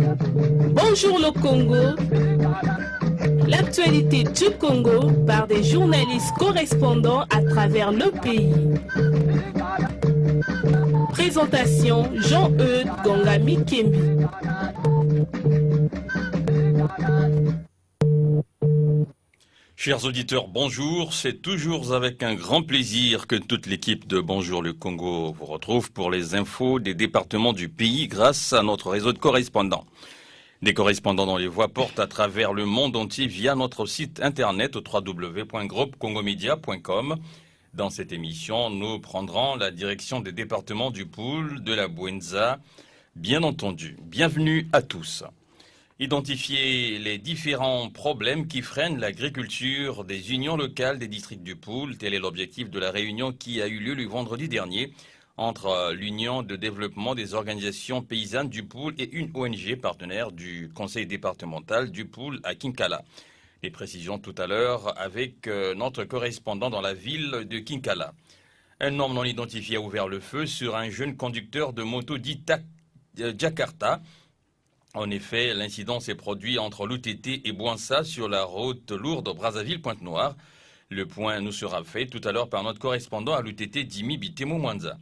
Bonjour le Congo. L'actualité du Congo par des journalistes correspondants à travers le pays. Présentation Jean-Eudes Gongami Kembi. Chers auditeurs, bonjour. C'est toujours avec un grand plaisir que toute l'équipe de Bonjour le Congo vous retrouve pour les infos des départements du pays grâce à notre réseau de correspondants. Des correspondants dont les voix portent à travers le monde entier via notre site internet au www.groupecongomedia.com. Dans cette émission, nous prendrons la direction des départements du Poul, de la Bouenza, bien entendu. Bienvenue à tous. Identifier les différents problèmes qui freinent l'agriculture des unions locales des districts du Poul, tel est l'objectif de la réunion qui a eu lieu le vendredi dernier entre l'Union de développement des organisations paysannes du Poul et une ONG partenaire du conseil départemental du Poul à Kinkala. Les précisions tout à l'heure avec notre correspondant dans la ville de Kinkala. Un homme non identifié a ouvert le feu sur un jeune conducteur de moto dit Jakarta. En effet, l'incident s'est produit entre l'UTT et Bouansa sur la route lourde Brazzaville-Pointe-Noire. Le point nous sera fait tout à l'heure par notre correspondant à l'UTT Dimi Bitemo Mwanza.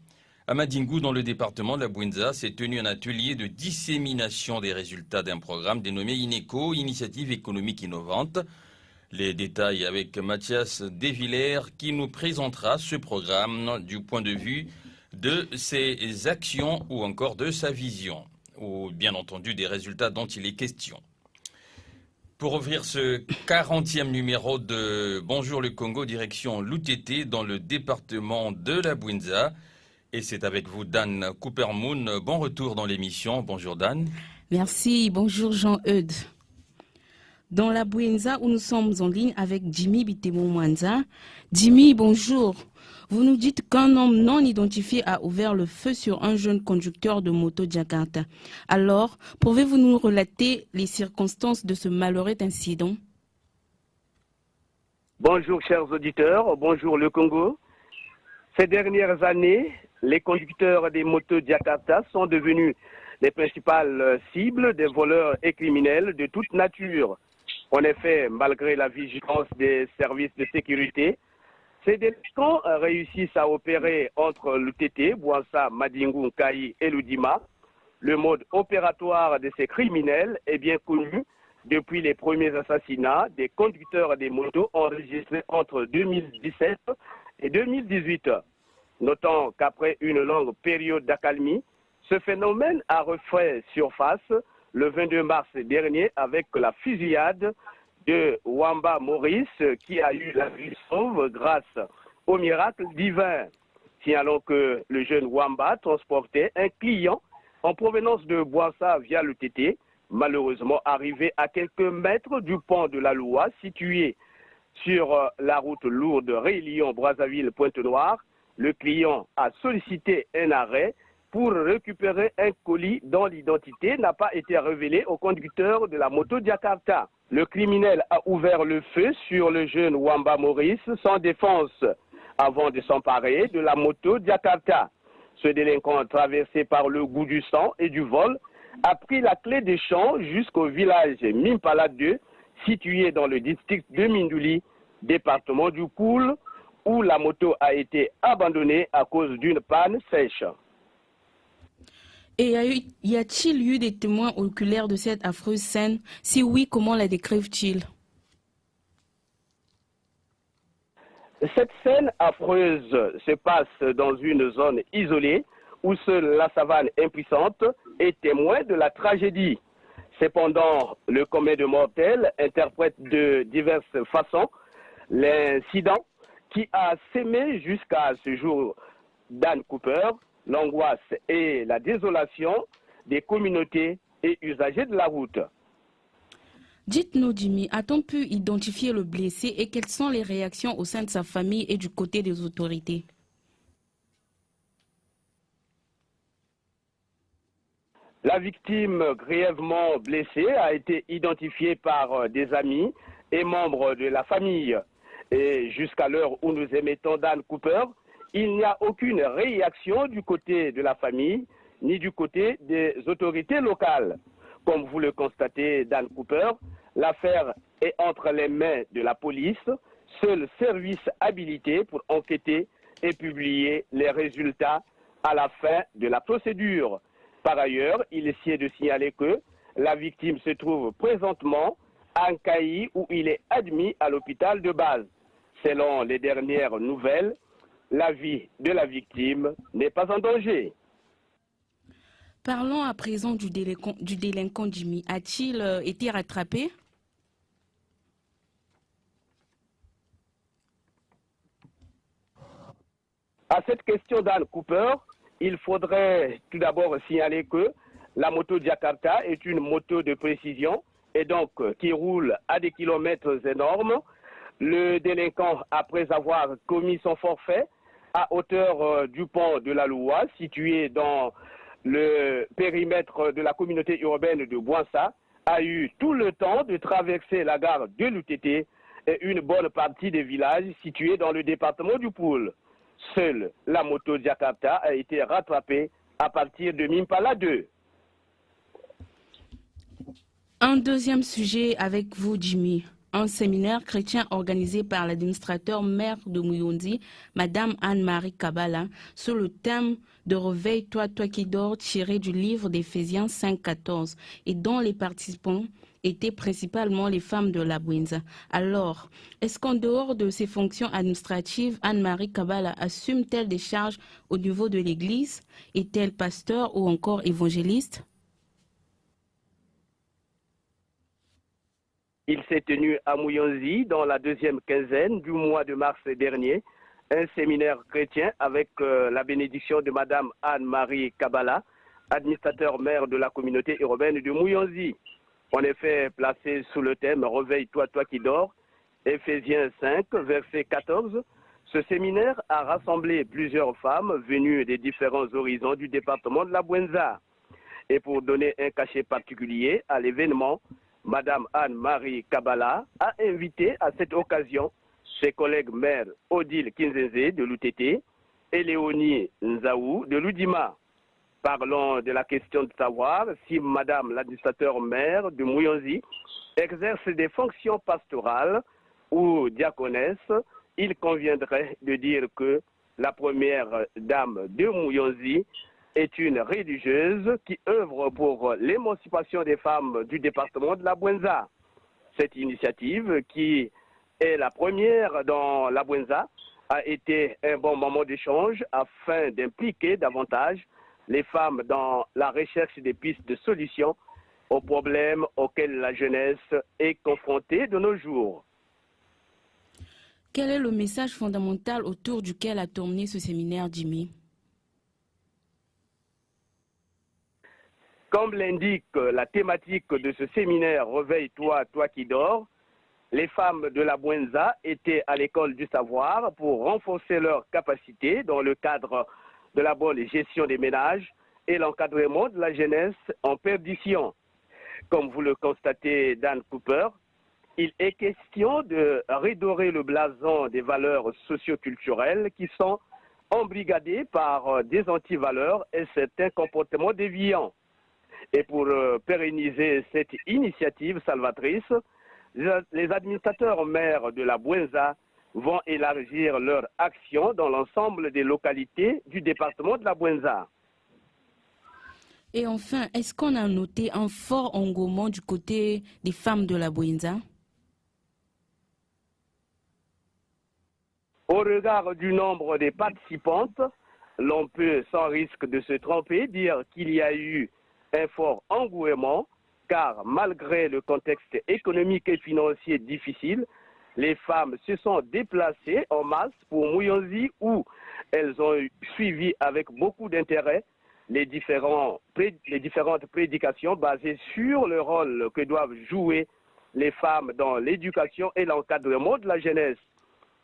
À Madingu, dans le département de la Bouenza, s'est tenu un atelier de dissémination des résultats d'un programme dénommé INECO, Initiative économique innovante. Les détails avec Mathias Desvillers qui nous présentera ce programme du point de vue de ses actions ou encore de sa vision, ou bien entendu des résultats dont il est question. Pour ouvrir ce 40e numéro de Bonjour le Congo, direction l'UTT dans le département de la Bouenza. Et c'est avec vous Dan Coopermoon. Bon retour dans l'émission. Bonjour Dan. Merci, bonjour Jean-Eudes. Dans la Bouenza où nous sommes en ligne avec Jimmy Bitemo Mwanza. Jimmy, bonjour. Vous nous dites qu'un homme non identifié a ouvert le feu sur un jeune conducteur de moto Jakarta. Alors, pouvez-vous nous relater les circonstances de ce malheureux incident? Bonjour chers auditeurs, bonjour le Congo. Ces dernières années, les conducteurs des motos Jakarta sont devenus les principales cibles des voleurs et criminels de toute nature. En effet, malgré la vigilance des services de sécurité, ces délinquants réussissent à opérer entre l'UTT, Bouansa, Madingu, Kayi et Ludima. Le mode opératoire de ces criminels est bien connu depuis les premiers assassinats des conducteurs des motos enregistrés entre 2017 et 2018. Notons qu'après une longue période d'accalmie, ce phénomène a refait surface le 22 mars dernier avec la fusillade de Wamba Maurice qui a eu la vie sauve grâce au miracle divin. Signalons que le jeune Wamba transportait un client en provenance de Bouansa via le TT, malheureusement arrivé à quelques mètres du pont de la Loua situé sur la route lourde Rélion-Brazzaville-Pointe-Noire. Le client a sollicité un arrêt pour récupérer un colis dont l'identité n'a pas été révélée au conducteur de la moto Jakarta. Le criminel a ouvert le feu sur le jeune Wamba Maurice sans défense avant de s'emparer de la moto Jakarta. Ce délinquant, traversé par le goût du sang et du vol, a pris la clé des champs jusqu'au village Mimpala 2, situé dans le district de Mindouli, département du Poul, où la moto a été abandonnée à cause d'une panne sèche. Et y a-t-il eu des témoins oculaires de cette affreuse scène? Si oui, comment la décrivent-ils? Cette scène affreuse se passe dans une zone isolée où seule la savane impuissante est témoin de la tragédie. Cependant, le commun de mortels interprète de diverses façons l'incident qui a sémé jusqu'à ce jour Dan Cooper l'angoisse et la désolation des communautés et usagers de la route. Dites-nous, Jimmy, a-t-on pu identifier le blessé et quelles sont les réactions au sein de sa famille et du côté des autorités? La victime grièvement blessée a été identifiée par des amis et membres de la famille. Et jusqu'à l'heure où nous émettons Dan Cooper, il n'y a aucune réaction du côté de la famille ni du côté des autorités locales. Comme vous le constatez, Dan Cooper, l'affaire est entre les mains de la police, seul service habilité pour enquêter et publier les résultats à la fin de la procédure. Par ailleurs, il est de signaler que la victime se trouve présentement à Nkayi où il est admis à l'hôpital de base. Selon les dernières nouvelles, la vie de la victime n'est pas en danger. Parlons à présent du délinquant Jimmy. A-t-il été rattrapé? À cette question d'Anne Cooper, il faudrait tout d'abord signaler que la moto Jakarta est une moto de précision et donc qui roule à des kilomètres énormes. Le délinquant, après avoir commis son forfait à hauteur du pont de la Loua, situé dans le périmètre de la communauté urbaine de Bouansa, a eu tout le temps de traverser la gare de l'UTT et une bonne partie des villages situés dans le département du Poul. Seule la moto Jakarta a été rattrapée à partir de Mimpala 2. Un deuxième sujet avec vous, Jimmy. Un séminaire chrétien organisé par l'administrateur maire de Mouyondi, Madame Anne-Marie Kabala, sur le thème de Réveille-toi, toi qui dors, tiré du livre d'Éphésiens 5,14, et dont les participants étaient principalement les femmes de la Bouenza. Alors, est-ce qu'en dehors de ses fonctions administratives, Anne-Marie Kabala assume-t-elle des charges au niveau de l'Église? Est-elle pasteur ou encore évangéliste? Il s'est tenu à Mouyanzi dans la deuxième quinzaine du mois de mars dernier, un séminaire chrétien avec la bénédiction de Madame Anne-Marie Kabala, administrateur maire de la communauté urbaine de Mouyanzi. En effet, placé sous le thème « Réveille-toi, toi qui dors », Éphésiens 5, verset 14, ce séminaire a rassemblé plusieurs femmes venues des différents horizons du département de la Bouenza. Et pour donner un cachet particulier à l'événement, Madame Anne-Marie Kabala a invité à cette occasion ses collègues maires Odile Kinzenze de l'UTT et Léonie Nzaou de l'Udima. Parlons de la question de savoir si Madame l'administrateur maire de Mouyanzi exerce des fonctions pastorales ou diaconesse. Il conviendrait de dire que la première dame de Mouyanzi est une religieuse qui œuvre pour l'émancipation des femmes du département de la Bouenza. Cette initiative, qui est la première dans la Bouenza, a été un bon moment d'échange afin d'impliquer davantage les femmes dans la recherche des pistes de solutions aux problèmes auxquels la jeunesse est confrontée de nos jours. Quel est le message fondamental autour duquel a tourné ce séminaire, Jimmy? Comme l'indique la thématique de ce séminaire « Réveille-toi, toi qui dors », les femmes de la Bouenza étaient à l'école du savoir pour renforcer leurs capacités dans le cadre de la bonne gestion des ménages et l'encadrement de la jeunesse en perdition. Comme vous le constatez, Dan Cooper, il est question de redorer le blason des valeurs socioculturelles qui sont embrigadées par des antivaleurs et certains comportements déviants. Et pour pérenniser cette initiative salvatrice, les administrateurs maires de la Bouenza vont élargir leur action dans l'ensemble des localités du département de la Bouenza. Et enfin, est-ce qu'on a noté un fort engouement du côté des femmes de la Bouenza? Au regard du nombre des participantes, l'on peut, sans risque de se tromper, dire qu'il y a eu un fort engouement, car malgré le contexte économique et financier difficile, les femmes se sont déplacées en masse pour Mouyanzi où elles ont suivi avec beaucoup d'intérêt les différentes prédications basées sur le rôle que doivent jouer les femmes dans l'éducation et l'encadrement de la jeunesse.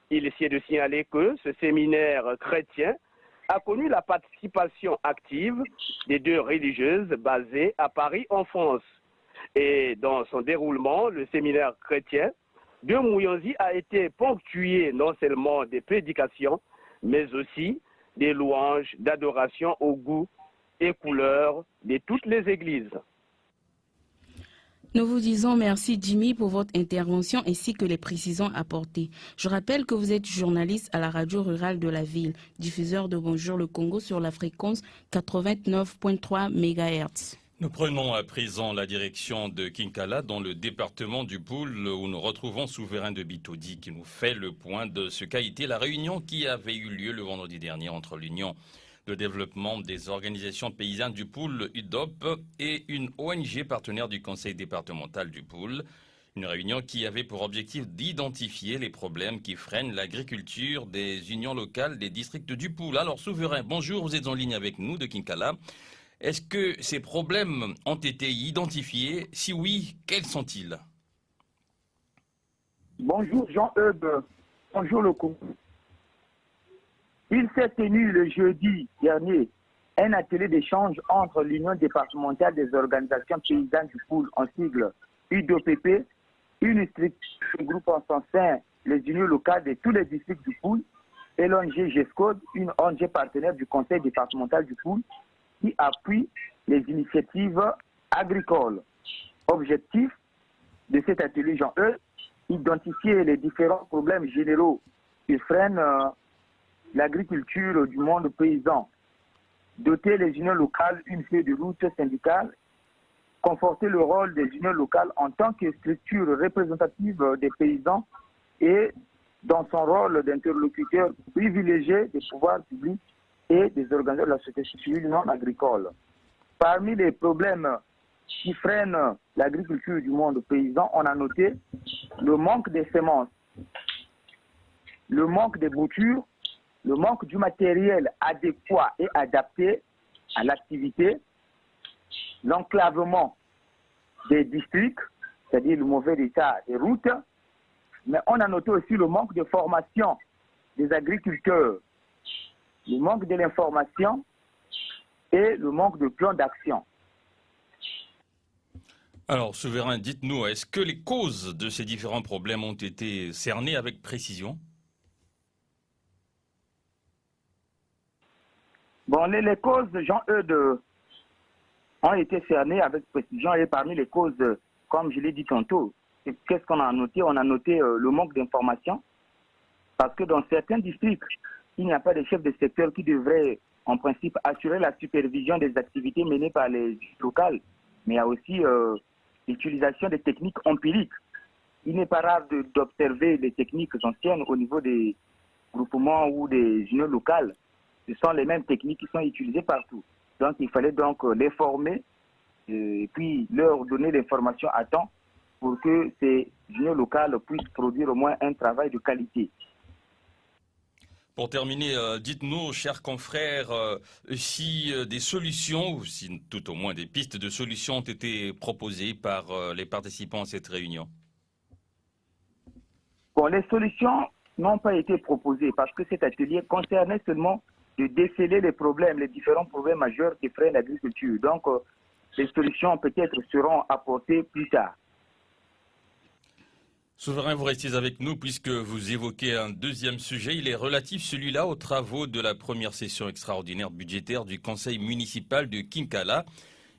Il est de signaler que ce séminaire chrétien a connu la participation active des deux religieuses basées à Paris en France. Et dans son déroulement, le séminaire chrétien de Mouyanzi a été ponctué non seulement des prédications, mais aussi des louanges d'adoration au goût et couleurs de toutes les églises. Nous vous disons merci Jimmy pour votre intervention ainsi que les précisions apportées. Je rappelle que vous êtes journaliste à la radio rurale de la ville, diffuseur de Bonjour le Congo sur la fréquence 89.3 MHz. Nous prenons à présent la direction de Kinkala dans le département du Poul où nous retrouvons Souverain de Bitodi qui nous fait le point de ce qu'a été la réunion qui avait eu lieu le vendredi dernier entre l'Union de développement des organisations paysannes du Poul, UDOP, et une ONG partenaire du conseil départemental du Poul. Une réunion qui avait pour objectif d'identifier les problèmes qui freinent l'agriculture des unions locales des districts du Poul. Alors, Souverain, bonjour, vous êtes en ligne avec nous de Kinkala. Est-ce que ces problèmes ont été identifiés? Si oui, quels sont-ils? Bonjour Jean-Eudes, bonjour le Congo. Il s'est tenu le jeudi dernier un atelier d'échange entre l'Union départementale des organisations paysannes du Poul, en sigle UDOPP, une structure groupe en son sein les unions locales de tous les districts du Poul, et l'ONG GESCODE, une ONG partenaire du conseil départemental du Poul, qui appuie les initiatives agricoles. Objectif de cet atelier, Jean-Eudes, identifier les différents problèmes généraux qui freinent l'agriculture du monde paysan, doter les unions locales une feuille de route syndicale, conforter le rôle des unions locales en tant que structure représentative des paysans et dans son rôle d'interlocuteur privilégié des pouvoirs publics et des organisateurs de la société civile non agricole. Parmi les problèmes qui freinent l'agriculture du monde paysan, on a noté le manque des semences, le manque des boutures, le manque du matériel adéquat et adapté à l'activité, l'enclavement des districts, c'est-à-dire le mauvais état des routes, mais on a noté aussi le manque de formation des agriculteurs, le manque de l'information et le manque de plan d'action. Alors, Souverain, dites-nous, est-ce que les causes de ces différents problèmes ont été cernées avec précision? Bon, les causes, Jean-Eudes, ont été cernées avec précision et parmi les causes, comme je l'ai dit tantôt, qu'est-ce qu'on a noté? On a noté le manque d'information parce que dans certains districts, il n'y a pas de chef de secteur qui devrait, en principe, assurer la supervision des activités menées par les locales, mais il y a aussi l'utilisation des techniques empiriques. Il n'est pas rare d'observer les techniques anciennes au niveau des groupements ou des unions locales. Ce sont les mêmes techniques qui sont utilisées partout. Donc, il fallait donc les former et puis leur donner l'information à temps pour que ces unions locales puissent produire au moins un travail de qualité. Pour terminer, dites-nous, chers confrères, si des solutions, ou si tout au moins des pistes de solutions ont été proposées par les participants à cette réunion. Bon, les solutions n'ont pas été proposées parce que cet atelier concernait seulement de déceler les problèmes, les différents problèmes majeurs qui freinent l'agriculture. Donc, les solutions peut-être seront apportées plus tard. Souverain, vous restez avec nous puisque vous évoquez un deuxième sujet. Il est relatif, celui-là, aux travaux de la première session extraordinaire budgétaire du conseil municipal de Kinkala,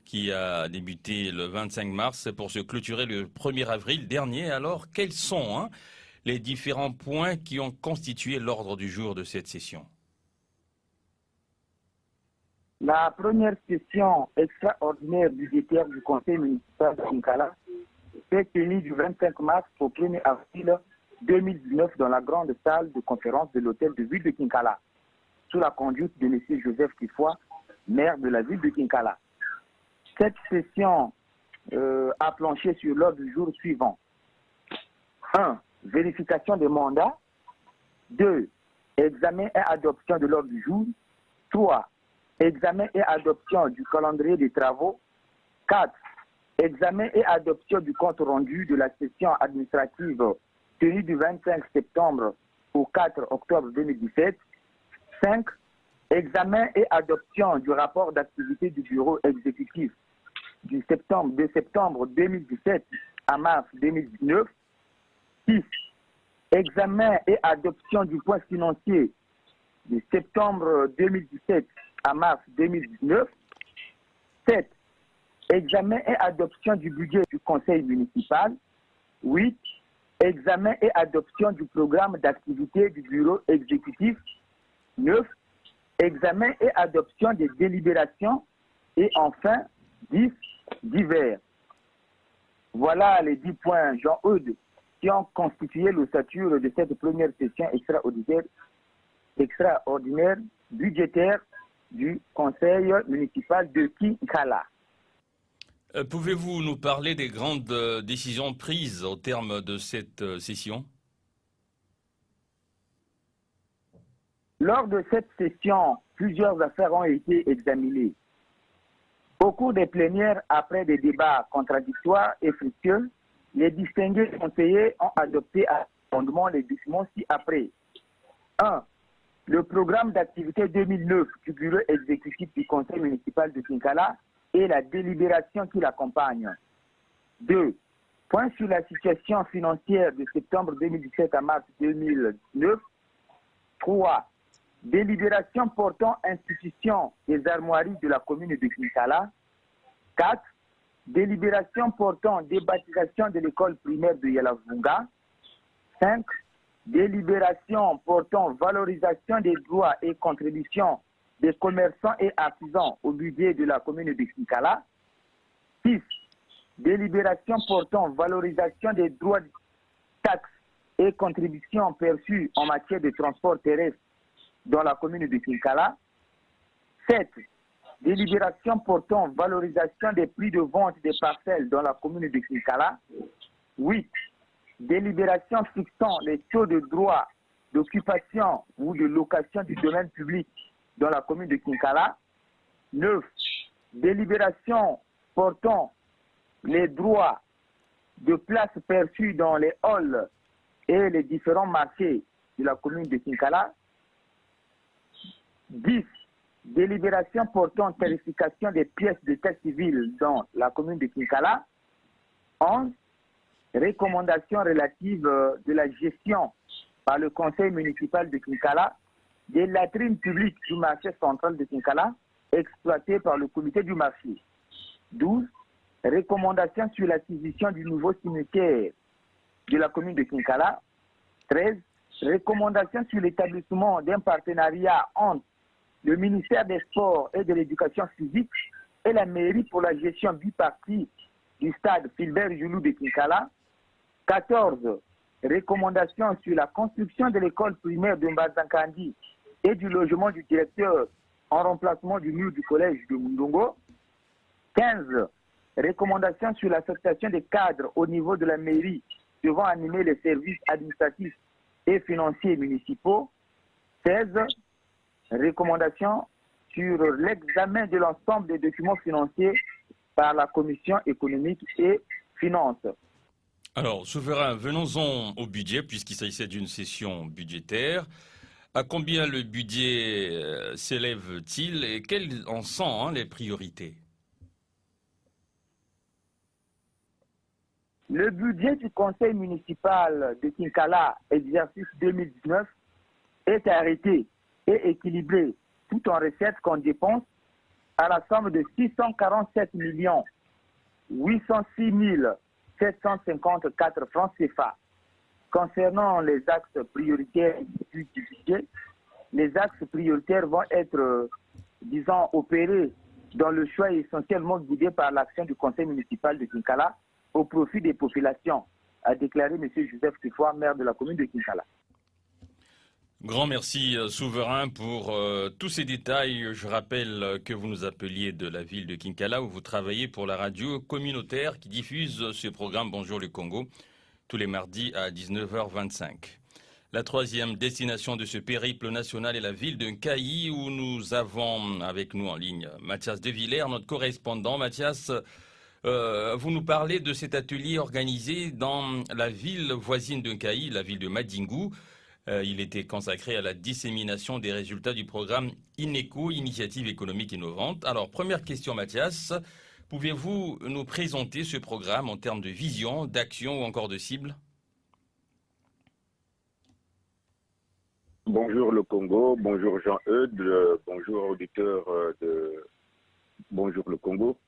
qui a débuté le 25 mars pour se clôturer le 1er avril dernier. Alors, quels sont les différents points qui ont constitué l'ordre du jour de cette session? La première session extraordinaire budgétaire du conseil municipal de Kinkala s'est tenue du 25 mars au 1er avril 2019 dans la grande salle de conférence de l'hôtel de ville de Kinkala, sous la conduite de M. Joseph Kifoua, maire de la ville de Kinkala. Cette session a planché sur l'ordre du jour suivant. 1. Vérification des mandats. 2. Examen et adoption de l'ordre du jour. 3. Examen et adoption du calendrier des travaux. 4. Examen et adoption du compte rendu de la session administrative tenue du 25 septembre au 4 octobre 2017. 5. Examen et adoption du rapport d'activité du bureau exécutif de septembre 2017 à mars 2019. 6. Examen et adoption du point financier de septembre 2017 à mars 2019. 7. examen et adoption du budget du conseil municipal. 8. Examen et adoption du programme d'activité du bureau exécutif. 9. Examen et adoption des délibérations. Et enfin, 10. Divers. Voilà les 10 points, Jean-Eudes, qui ont constitué l'ossature de cette première session extraordinaire budgétaire du conseil municipal de Kinkala. Pouvez-vous nous parler des grandes décisions prises au terme de cette session? Lors de cette session, plusieurs affaires ont été examinées. Au cours des plénières, après des débats contradictoires et fructueux, les distingués conseillers ont adopté à fondement les documents ci-après. 1. Le programme d'activité 2009 du bureau exécutif du conseil municipal de Kinkala et la délibération qui l'accompagne. 2. Point sur la situation financière de septembre 2017 à mars 2009. 3. Délibération portant institution des armoiries de la commune de Kinkala. 4. Délibération portant débaptisation de l'école primaire de Yalavunga. 5. Délibération portant valorisation des droits et contributions des commerçants et artisans au budget de la commune de Kinkala. 6. Délibération portant valorisation des droits, taxes et contributions perçues en matière de transport terrestre dans la commune de Kinkala. 7. Délibération portant valorisation des prix de vente des parcelles dans la commune de Kinkala. 8. Délibération fixant les taux de droit d'occupation ou de location du domaine public dans la commune de Kinkala. 9. Délibération portant les droits de place perçus dans les halls et les différents marchés de la commune de Kinkala. 10. Délibération portant tarification des pièces d'état civil dans la commune de Kinkala. 11. Recommandations relatives de la gestion par le conseil municipal de Kinkala des latrines publiques du marché central de Kinkala exploitées par le comité du marché. 12. Recommandations sur l'acquisition du nouveau cimetière de la commune de Kinkala. 13. Recommandations sur l'établissement d'un partenariat entre le ministère des Sports et de l'Éducation physique et la mairie pour la gestion bipartite du stade Philbert Joulou de Kinkala. 14. Recommandations sur la construction de l'école primaire de Mbazankandi et du logement du directeur en remplacement du mur du collège de Mundongo. 15. Recommandations sur l'affectation des cadres au niveau de la mairie devant animer les services administratifs et financiers municipaux. 16. Recommandations sur l'examen de l'ensemble des documents financiers par la Commission économique et finances. Alors, souverain, venons-en au budget, puisqu'il s'agissait d'une session budgétaire. À combien le budget s'élève-t-il et quelles en sont les priorités? Le budget du conseil municipal de Kinkala, exercice 2019, est arrêté et équilibré tout en recettes qu'en dépenses à la somme de 647 806 754 francs CFA. Concernant les axes prioritaires du budget, les axes prioritaires vont être, opérés dans le choix essentiellement guidé par l'action du conseil municipal de Kinkala au profit des populations, a déclaré M. Joseph Kifoua, maire de la commune de Kinkala. Grand merci, souverain, pour tous ces détails. Je rappelle que vous nous appeliez de la ville de Kinkala, où vous travaillez pour la radio communautaire qui diffuse ce programme Bonjour le Congo, tous les mardis à 19h25. La troisième destination de ce périple national est la ville de Nkayi, où nous avons avec nous en ligne Mathias De Villers, notre correspondant. Mathias, vous nous parlez de cet atelier organisé dans la ville voisine de Nkayi, la ville de Madingu. Il était consacré à la dissémination des résultats du programme INECO, Initiative économique innovante. Alors, première question, Mathias. Pouvez-vous nous présenter ce programme en termes de vision, d'action ou encore de cible? Bonjour le Congo, bonjour Jean-Eudes, bonjour auditeurs de Bonjour le Congo.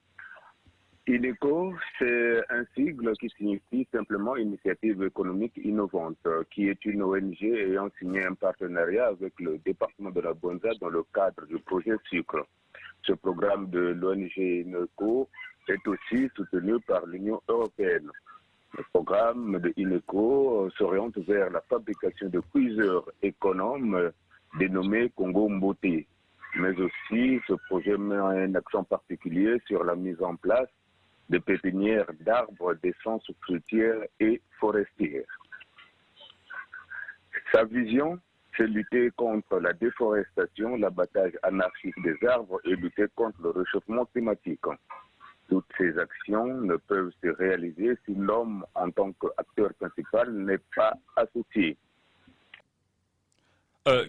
INECO, c'est un sigle qui signifie simplement Initiative économique innovante, qui est une ONG ayant signé un partenariat avec le département de la Bouenza dans le cadre du projet Sucre. Ce programme de l'ONG INECO est aussi soutenu par l'Union européenne. Le programme de INECO s'oriente vers la fabrication de cuiseurs économes dénommés Congo Mbote. Mais aussi, ce projet met un accent particulier sur la mise en place de pépinières d'arbres d'essence fruitière et forestière. Sa vision, c'est lutter contre la déforestation, l'abattage anarchique des arbres et lutter contre le réchauffement climatique. Toutes ces actions ne peuvent se réaliser si l'homme, en tant qu'acteur principal, n'est pas associé.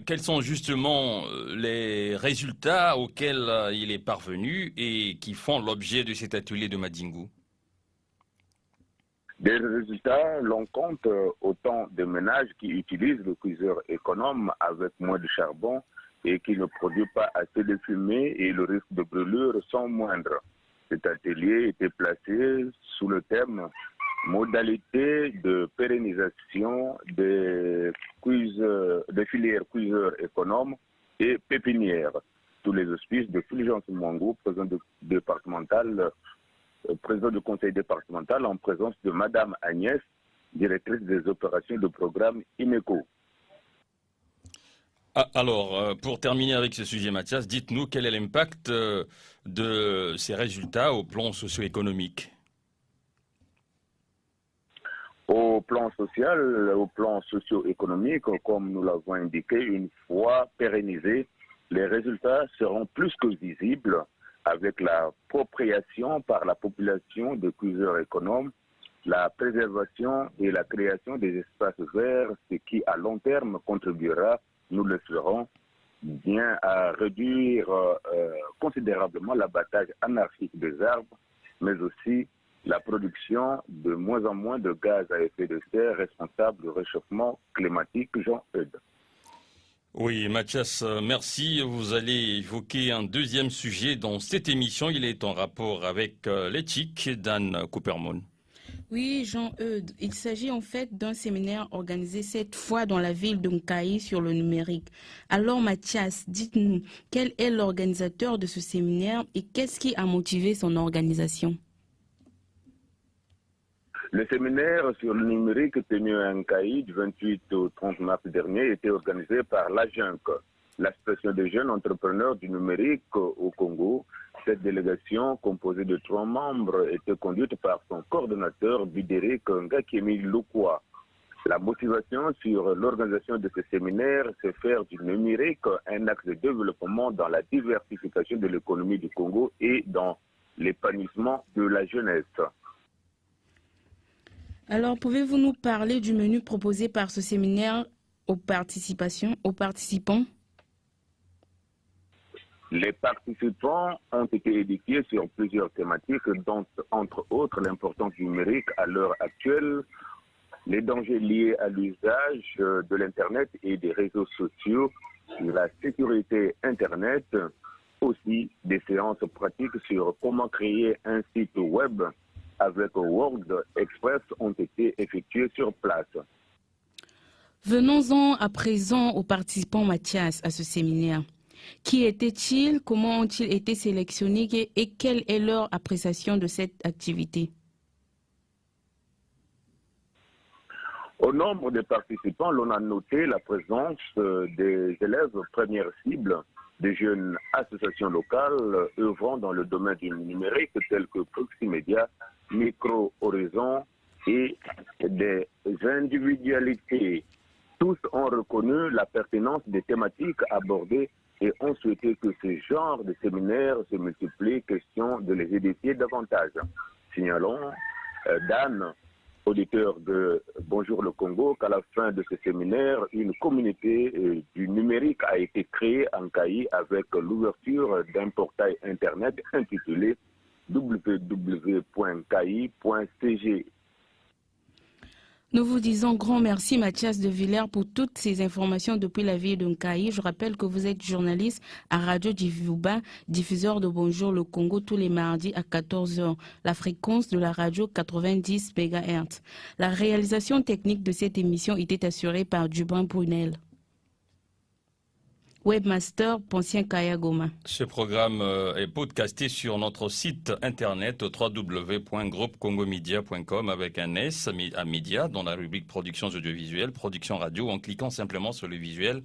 Quels sont justement les résultats auxquels il est parvenu et qui font l'objet de cet atelier de Madingu? Des résultats, l'on compte autant de ménages qui utilisent le cuiseur économe avec moins de charbon et qui ne produit pas assez de fumée et le risque de brûlure sont moindres. Cet atelier était placé sous le thème modalités de pérennisation des filières cuiseurs économes et pépinières. Tous les auspices de Fulgence Mwangu, président du conseil départemental, en présence de Madame Agnès, directrice des opérations de programme INECO. Alors, pour terminer avec ce sujet, Mathias, dites-nous quel est l'impact de ces résultats au plan socio-économique? Au plan social, au plan socio-économique, comme nous l'avons indiqué, une fois pérennisés, les résultats seront plus que visibles avec l'appropriation par la population de cuiseurs économes, la préservation et la création des espaces verts, ce qui à long terme contribuera, nous le ferons, bien à réduire considérablement l'abattage anarchique des arbres, mais aussi la production de moins en moins de gaz à effet de serre responsables du réchauffement climatique. Jean-Eudes. Oui, Mathias, merci. Vous allez évoquer un deuxième sujet dans cette émission. Il est en rapport avec l'éthique d'Anne Coopermon. Oui, Jean-Eudes, il s'agit en fait d'un séminaire organisé cette fois dans la ville de Nkayi sur le numérique. Alors Mathias, dites-nous, quel est l'organisateur de ce séminaire et qu'est-ce qui a motivé son organisation? Le séminaire sur le numérique tenu à Nkayi du 28 au 30 mars dernier était organisé par l'AJUNC, l'Association des jeunes entrepreneurs du numérique au Congo. Cette délégation, composée de 3 membres, était conduite par son coordonnateur Bidéric Ngakemi Lukwa. La motivation sur l'organisation de ce séminaire, c'est faire du numérique un axe de développement dans la diversification de l'économie du Congo et dans l'épanouissement de la jeunesse. Alors, pouvez-vous nous parler du menu proposé par ce séminaire aux participants? Les participants ont été édifiés sur plusieurs thématiques, dont, entre autres, l'importance du numérique à l'heure actuelle, les dangers liés à l'usage de l'Internet et des réseaux sociaux, la sécurité Internet, aussi des séances pratiques sur comment créer un site web avec Word Express ont été effectuées sur place. Venons-en à présent aux participants, Mathias, à ce séminaire. Qui étaient-ils? Comment ont-ils été sélectionnés et quelle est leur appréciation de cette activité? Au nombre des participants, l'on a noté la présence des élèves première cible, des jeunes associations locales œuvrant dans le domaine du numérique tels que Proximedia, Micro Horizon et des individualités. Tous ont reconnu la pertinence des thématiques abordées et ont souhaité que ce genre de séminaire se multiplie, question de les édifier davantage. Signalons, Dan, auditeur de Bonjour le Congo, qu'à la fin de ce séminaire, une communauté du numérique a été créée en Nkayi avec l'ouverture d'un portail internet intitulé www.nkayi.cg. Nous vous disons grand merci Mathias de Villers pour toutes ces informations depuis la ville de Nkaï. Je rappelle que vous êtes journaliste à Radio Divuba, diffuseur de Bonjour le Congo tous les mardis à 14h. La fréquence de la radio 90 MHz. La réalisation technique de cette émission était assurée par Dubin Brunel. Webmaster Poncien Kayagoma. Ce programme est podcasté sur notre site internet www.groupecongomedia.com avec un S à média dans la rubrique productions audiovisuelles, production radio en cliquant simplement sur le visuel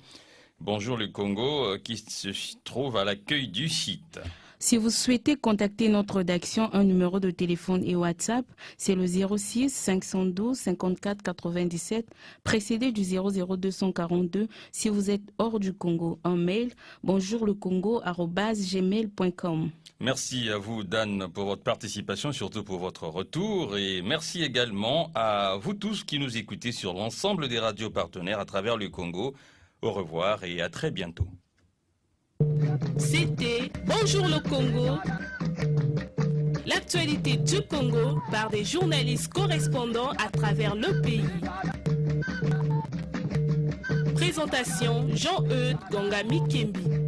Bonjour le Congo qui se trouve à l'accueil du site. Si vous souhaitez contacter notre rédaction, un numéro de téléphone et WhatsApp, c'est le 06 512 54 97, précédé du 00242. Si vous êtes hors du Congo, un mail bonjourlecongo@gmail.com. Merci à vous, Dan, pour votre participation, surtout pour votre retour. Et merci également à vous tous qui nous écoutez sur l'ensemble des radios partenaires à travers le Congo. Au revoir et à très bientôt. C'était Bonjour le Congo, l'actualité du Congo par des journalistes correspondants à travers le pays. Présentation Jean-Eudes Gongami Kembi.